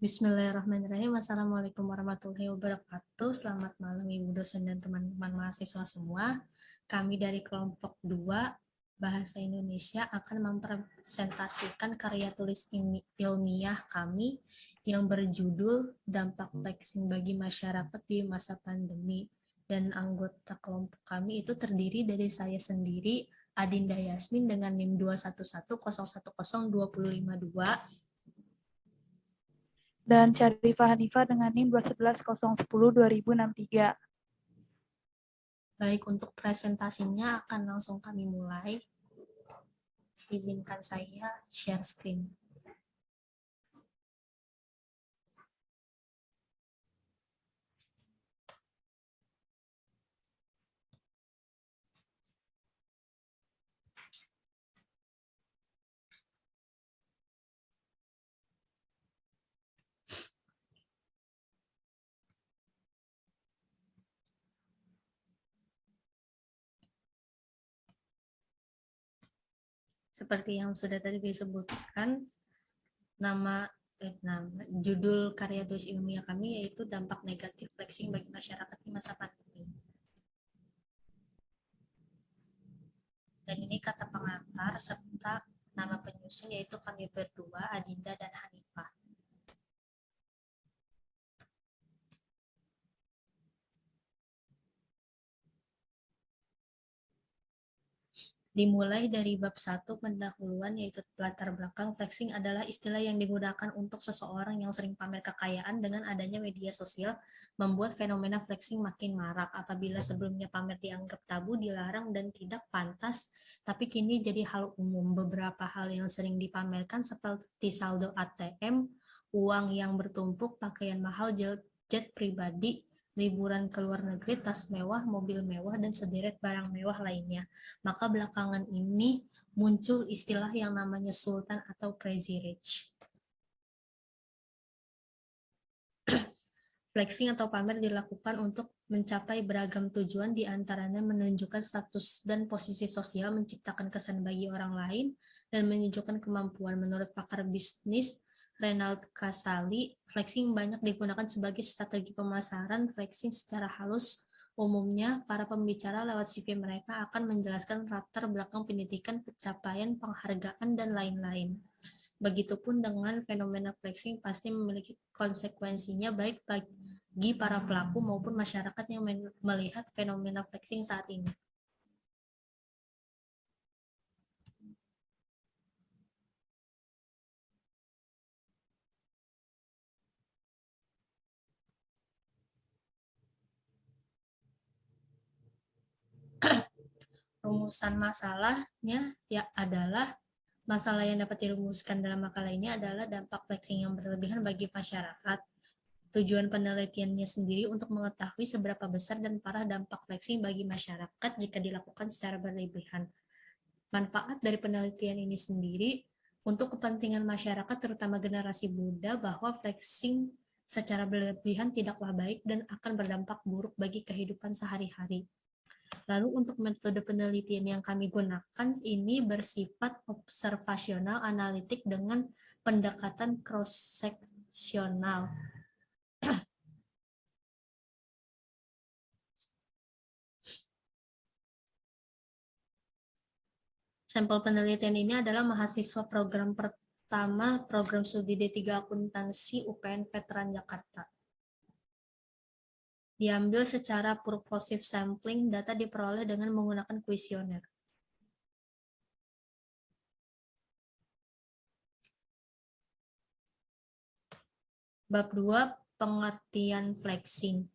Bismillahirrahmanirrahim. Assalamualaikum warahmatullahi wabarakatuh. Selamat malam Ibu dosen dan teman-teman mahasiswa semua. Kami dari kelompok 2 Bahasa Indonesia akan mempresentasikan karya tulis ilmiah kami yang berjudul Dampak Flexing bagi Masyarakat di Masa Pandemi. Dan anggota kelompok kami itu terdiri dari saya sendiri, Adinda Yasmin dengan NIM 211010252, dan Syarifah Hanifah dengan NIM 211-010-2063. Baik, untuk presentasinya akan langsung kami mulai. Izinkan saya share screen. Seperti yang sudah tadi disebutkan, judul karya tulis ilmiah kami yaitu dampak negatif flexing bagi masyarakat di masa pandemi. Dan ini kata pengantar serta nama penyusun yaitu kami berdua, Adinda dan Hanifah. Dimulai dari bab 1 pendahuluan yaitu latar belakang. Flexing adalah istilah yang digunakan untuk seseorang yang sering pamer kekayaan. Dengan adanya media sosial membuat fenomena flexing makin marak. Apabila sebelumnya pamer dianggap tabu, dilarang dan tidak pantas, tapi kini jadi hal umum. Beberapa hal yang sering dipamerkan seperti saldo ATM, uang yang bertumpuk, pakaian mahal, jet pribadi, liburan ke luar negeri, tas mewah, mobil mewah, dan sederet barang mewah lainnya. Maka belakangan ini muncul istilah yang namanya sultan atau crazy rich. Flexing atau pamer dilakukan untuk mencapai beragam tujuan, diantaranya menunjukkan status dan posisi sosial, menciptakan kesan bagi orang lain, dan menunjukkan kemampuan. Menurut pakar bisnis Renald Kasali, flexing banyak digunakan sebagai strategi pemasaran. Flexing secara halus umumnya para pembicara lewat CV mereka akan menjelaskan latar belakang pendidikan, pencapaian, penghargaan, dan lain-lain. Begitupun dengan fenomena flexing pasti memiliki konsekuensinya baik bagi para pelaku maupun masyarakat yang melihat fenomena flexing saat ini. Rumusan masalahnya adalah masalah yang dapat dirumuskan dalam makalah ini adalah dampak flexing yang berlebihan bagi masyarakat. Tujuan penelitiannya sendiri untuk mengetahui seberapa besar dan parah dampak flexing bagi masyarakat jika dilakukan secara berlebihan. Manfaat dari penelitian ini sendiri untuk kepentingan masyarakat terutama generasi muda bahwa flexing secara berlebihan tidaklah baik dan akan berdampak buruk bagi kehidupan sehari-hari. Lalu untuk metode penelitian yang kami gunakan ini bersifat observasional analitik dengan pendekatan cross-seksional. Sampel penelitian ini adalah mahasiswa program pertama program studi D3 Akuntansi UPN Veteran Jakarta. Diambil secara purposive sampling, data diperoleh dengan menggunakan kuesioner. Bab 2, pengertian flexing.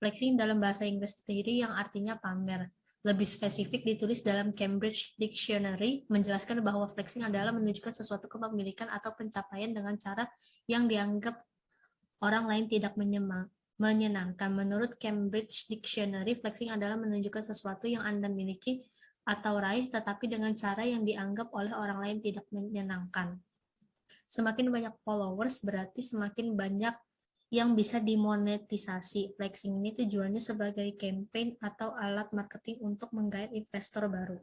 Flexing dalam bahasa Inggris sendiri yang artinya pamer. Lebih spesifik ditulis dalam Cambridge Dictionary, menjelaskan bahwa flexing adalah menunjukkan sesuatu kepemilikan atau pencapaian dengan cara yang dianggap orang lain tidak menyenangkan. Menurut Cambridge Dictionary, flexing adalah menunjukkan sesuatu yang Anda miliki atau raih, tetapi dengan cara yang dianggap oleh orang lain tidak menyenangkan. Semakin banyak followers, berarti semakin banyak yang bisa dimonetisasi. Flexing ini tujuannya sebagai campaign atau alat marketing untuk menggait investor baru.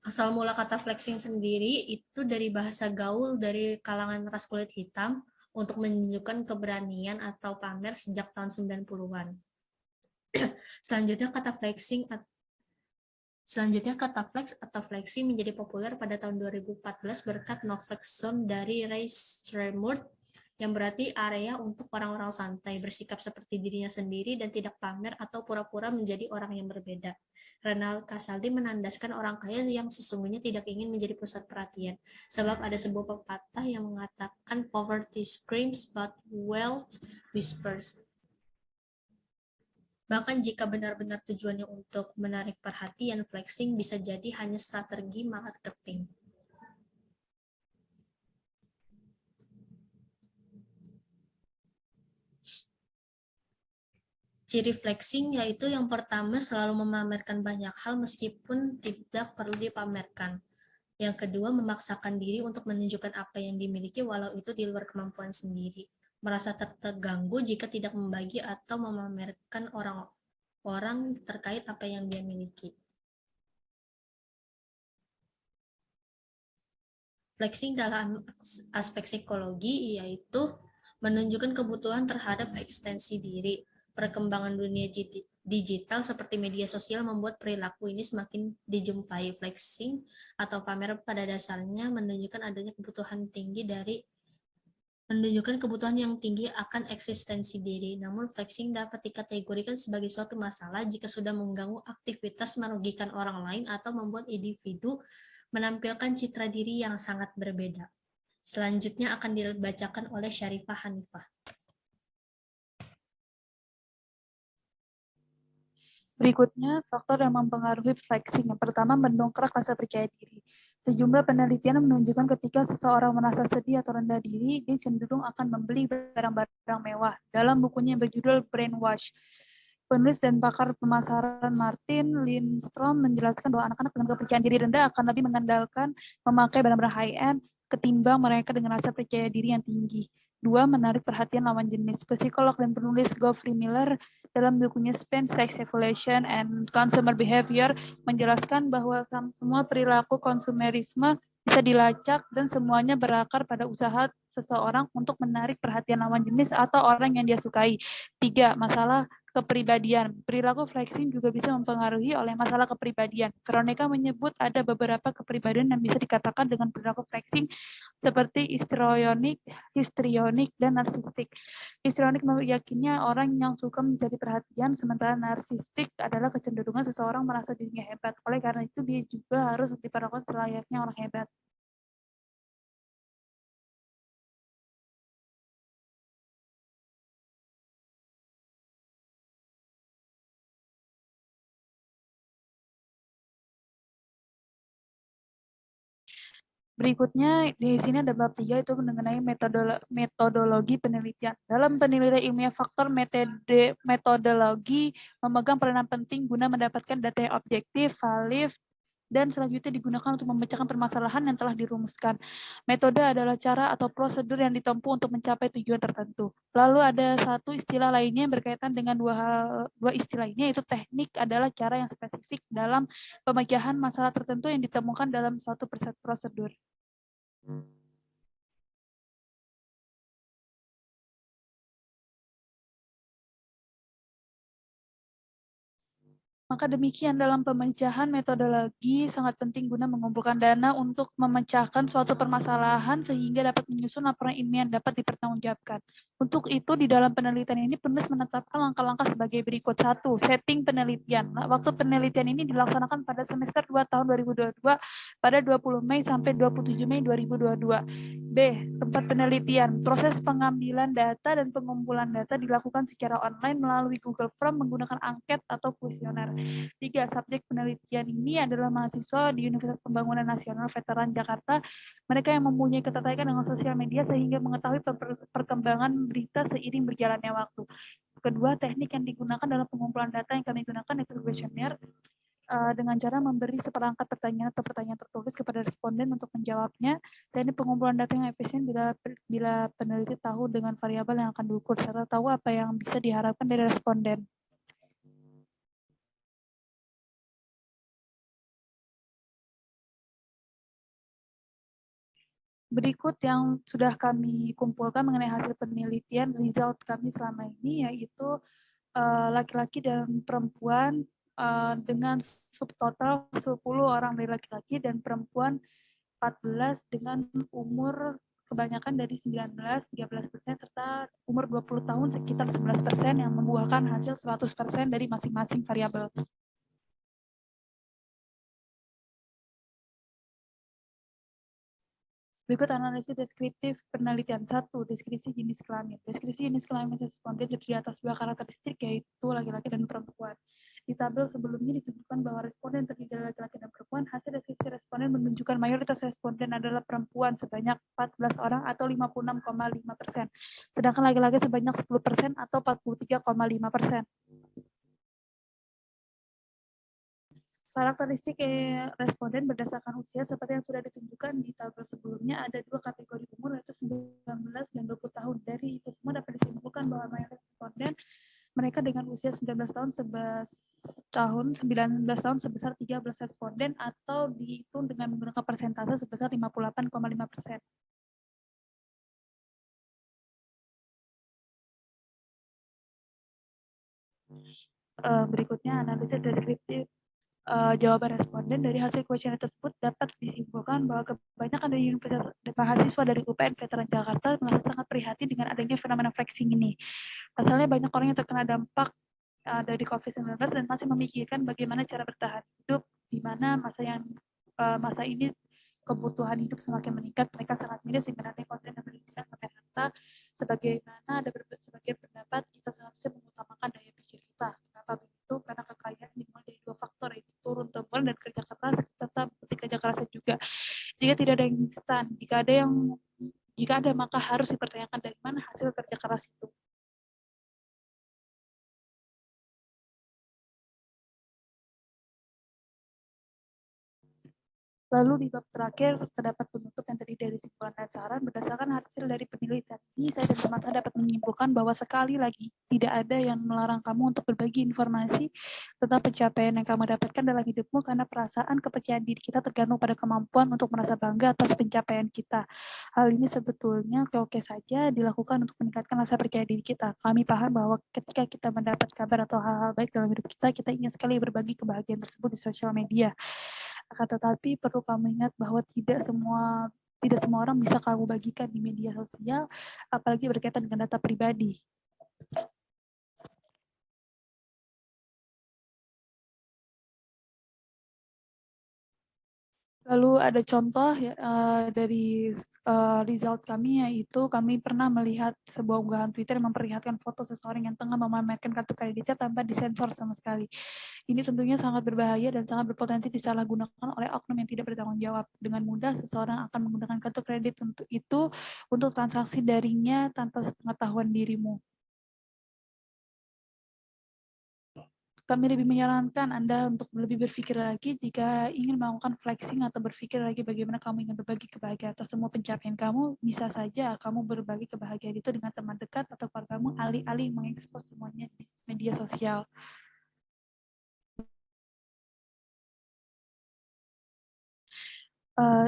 Asal mula kata flexing sendiri itu dari bahasa gaul dari kalangan ras kulit hitam untuk menunjukkan keberanian atau pamer sejak tahun 90-an. Selanjutnya kata flex atau flexing menjadi populer pada tahun 2014 berkat Novlex Zone dari Ray Shremurd yang berarti area untuk orang-orang santai, bersikap seperti dirinya sendiri dan tidak pamer atau pura-pura menjadi orang yang berbeda. Renal Casaldi menandaskan orang kaya yang sesungguhnya tidak ingin menjadi pusat perhatian, sebab ada sebuah pepatah yang mengatakan poverty screams but wealth whispers. Bahkan jika benar-benar tujuannya untuk menarik perhatian, flexing bisa jadi hanya strategi marketing. Ciri flexing yaitu yang pertama selalu memamerkan banyak hal meskipun tidak perlu dipamerkan. Yang kedua memaksakan diri untuk menunjukkan apa yang dimiliki walau itu di luar kemampuan sendiri. Merasa terganggu jika tidak membagi atau memamerkan orang terkait apa yang dia miliki. Flexing dalam aspek psikologi yaitu menunjukkan kebutuhan terhadap ekstensi diri. Perkembangan dunia digital seperti media sosial membuat perilaku ini semakin dijumpai. Flexing atau pamer pada dasarnya menunjukkan adanya kebutuhan yang tinggi akan eksistensi diri. Namun flexing dapat dikategorikan sebagai suatu masalah jika sudah mengganggu aktivitas merugikan orang lain atau membuat individu menampilkan citra diri yang sangat berbeda. Selanjutnya akan dibacakan oleh Syarifah Hanifah. Berikutnya, faktor yang mempengaruhi flexing. Yang pertama, mendongkrak rasa percaya diri. Sejumlah penelitian menunjukkan ketika seseorang merasa sedih atau rendah diri, dia cenderung akan membeli barang-barang mewah. Dalam bukunya yang berjudul Brainwash, penulis dan pakar pemasaran Martin Lindstrom menjelaskan bahwa anak-anak dengan kepercayaan diri rendah akan lebih mengandalkan memakai barang-barang high-end ketimbang mereka dengan rasa percaya diri yang tinggi. Dua, menarik perhatian lawan jenis. Psikolog dan penulis Geoffrey Miller dalam bukunya Spend, Sex, Evolution, and Consumer Behavior menjelaskan bahwa semua perilaku konsumerisme bisa dilacak dan semuanya berakar pada usaha seseorang untuk menarik perhatian lawan jenis atau orang yang dia sukai. Tiga, masalah kepribadian. Perilaku flexing juga bisa mempengaruhi oleh masalah kepribadian. Veronica menyebut ada beberapa kepribadian yang bisa dikatakan dengan perilaku flexing seperti histrionik, dan narsistik. Histrionik meyakini orang yang suka mencari perhatian, sementara narsistik adalah kecenderungan seseorang merasa dirinya hebat. Oleh karena itu, dia juga harus diperlakukan selayaknya orang hebat. Berikutnya di sini ada bab 3 itu mengenai metodologi penelitian. Dalam penelitian ilmiah, faktor metodologi memegang peranan penting guna mendapatkan data yang objektif, valid, dan selanjutnya digunakan untuk memecahkan permasalahan yang telah dirumuskan. Metode adalah cara atau prosedur yang ditempuh untuk mencapai tujuan tertentu. Lalu ada satu istilah lainnya yang berkaitan dengan dua istilah ini, yaitu teknik adalah cara yang spesifik dalam pemecahan masalah tertentu yang ditemukan dalam suatu prosedur. Maka demikian dalam pemecahan metodologi sangat penting guna mengumpulkan dana untuk memecahkan suatu permasalahan sehingga dapat menyusun laporan ilmiah yang dapat dipertanggungjawabkan. Untuk itu di dalam penelitian ini penulis menetapkan langkah-langkah sebagai berikut. 1. Setting penelitian. Waktu penelitian ini dilaksanakan pada semester 2 tahun 2022 pada 20 Mei sampai 27 Mei 2022. B. Tempat penelitian. Proses pengambilan data dan pengumpulan data dilakukan secara online melalui Google Form menggunakan angket atau kuesioner. 3. Subjek penelitian ini adalah mahasiswa di Universitas Pembangunan Nasional Veteran Jakarta. Mereka yang mempunyai ketertarikan dengan sosial media sehingga mengetahui perkembangan berita seiring berjalannya waktu. Kedua, teknik yang digunakan dalam pengumpulan data yang kami gunakan yaitu kuesioner dengan cara memberi seperangkat pertanyaan atau pertanyaan tertulis kepada responden untuk menjawabnya. Dan ini pengumpulan data yang efisien bila peneliti tahu dengan variabel yang akan diukur serta tahu apa yang bisa diharapkan dari responden. Berikut yang sudah kami kumpulkan mengenai hasil penelitian result kami selama ini, yaitu laki-laki dan perempuan dengan subtotal 10 orang dari laki-laki dan perempuan 14 dengan umur kebanyakan dari 19, 13%, serta umur 20 tahun sekitar 11% yang membuahkan hasil 100% dari masing-masing variabel. Berikut analisis deskriptif penelitian 1, deskripsi jenis kelamin. Deskripsi jenis kelamin responden terdiri atas dua karakteristik, yaitu laki-laki dan perempuan. Di tabel sebelumnya ditunjukkan bahwa responden terdiri dari laki-laki dan perempuan. Hasil deskripsi responden menunjukkan mayoritas responden adalah perempuan sebanyak 14 orang atau 56,5%, sedangkan laki-laki sebanyak 10% atau 43,5%. Karakteristik responden berdasarkan usia seperti yang sudah ditunjukkan di tabel sebelumnya, ada dua kategori umur, yaitu 19 dan 20 tahun. Dari itu semua dapat disimpulkan bahwa mayoritas responden mereka dengan usia 19 tahun 19 tahun sebesar 13 responden, atau dihitung dengan menggunakan persentase sebesar 58,5%. Berikutnya analisis deskriptif jawaban responden. Dari hasil kuesioner tersebut dapat disimpulkan bahwa kebanyakan dari universitas mahasiswa dari UPN Veteran Jakarta merasa sangat prihatin dengan adanya fenomena flexing ini. Pasalnya banyak orang yang terkena dampak dari COVID-19 dan masih memikirkan bagaimana cara bertahan hidup, di mana masa ini kebutuhan hidup semakin meningkat, mereka sangat miris dengan adanya konten yang berisikan kata-kata. Sebagaimana ada sebagian pendapat, kita seharusnya mengutamakan daya pikir kita. Kenapa begitu? Karena kekayaan dimulai dari dua faktor, yaitu turun temurun dan kerja keras, serta bukti kerja kerasnya juga. Jika tidak ada yang instan, jika ada maka harus dipertanyakan dari mana hasil kerja keras itu. Lalu di bab terakhir terdapat penutup yang terdiri dari simpulan dan saran. Berdasarkan hasil dari penelitian ini, saya dan teman saya dapat menyimpulkan bahwa sekali lagi tidak ada yang melarang kamu untuk berbagi informasi tentang pencapaian yang kamu dapatkan dalam hidupmu, karena perasaan kepercayaan diri kita tergantung pada kemampuan untuk merasa bangga atas pencapaian kita. Hal ini sebetulnya oke-oke saja dilakukan untuk meningkatkan rasa percaya diri kita. Kami paham bahwa ketika kita mendapat kabar atau hal-hal baik dalam hidup kita, kita ingin sekali berbagi kebahagiaan tersebut di sosial media. Akan tetapi perlu kamu ingat bahwa tidak semua orang bisa kamu bagikan di media sosial, apalagi berkaitan dengan data pribadi. Lalu ada contoh dari result kami, yaitu kami pernah melihat sebuah unggahan Twitter yang memperlihatkan foto seseorang yang tengah memamerkan kartu kreditnya tanpa disensor sama sekali. Ini tentunya sangat berbahaya dan sangat berpotensi disalahgunakan oleh oknum yang tidak bertanggung jawab. Dengan mudah seseorang akan menggunakan kartu kredit untuk transaksi darinya tanpa sepengetahuan dirimu. Kami lebih menyarankan Anda untuk lebih berpikir lagi jika ingin melakukan flexing, atau berpikir lagi bagaimana kamu ingin berbagi kebahagiaan atas semua pencapaian kamu. Bisa saja kamu berbagi kebahagiaan itu dengan teman dekat atau keluargamu, alih-alih mengekspos semuanya di media sosial.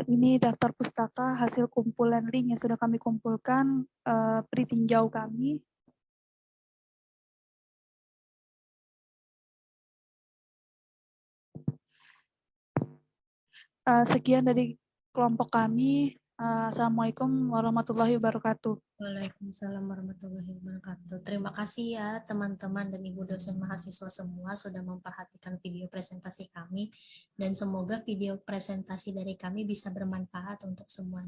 Ini daftar pustaka hasil kumpulan link yang sudah kami kumpulkan, pre-tinjau kami. Sekian dari kelompok kami. Assalamualaikum warahmatullahi wabarakatuh. Waalaikumsalam warahmatullahi wabarakatuh. Terima kasih ya teman-teman dan ibu dosen mahasiswa semua sudah memperhatikan video presentasi kami, dan semoga video presentasi dari kami bisa bermanfaat untuk semua.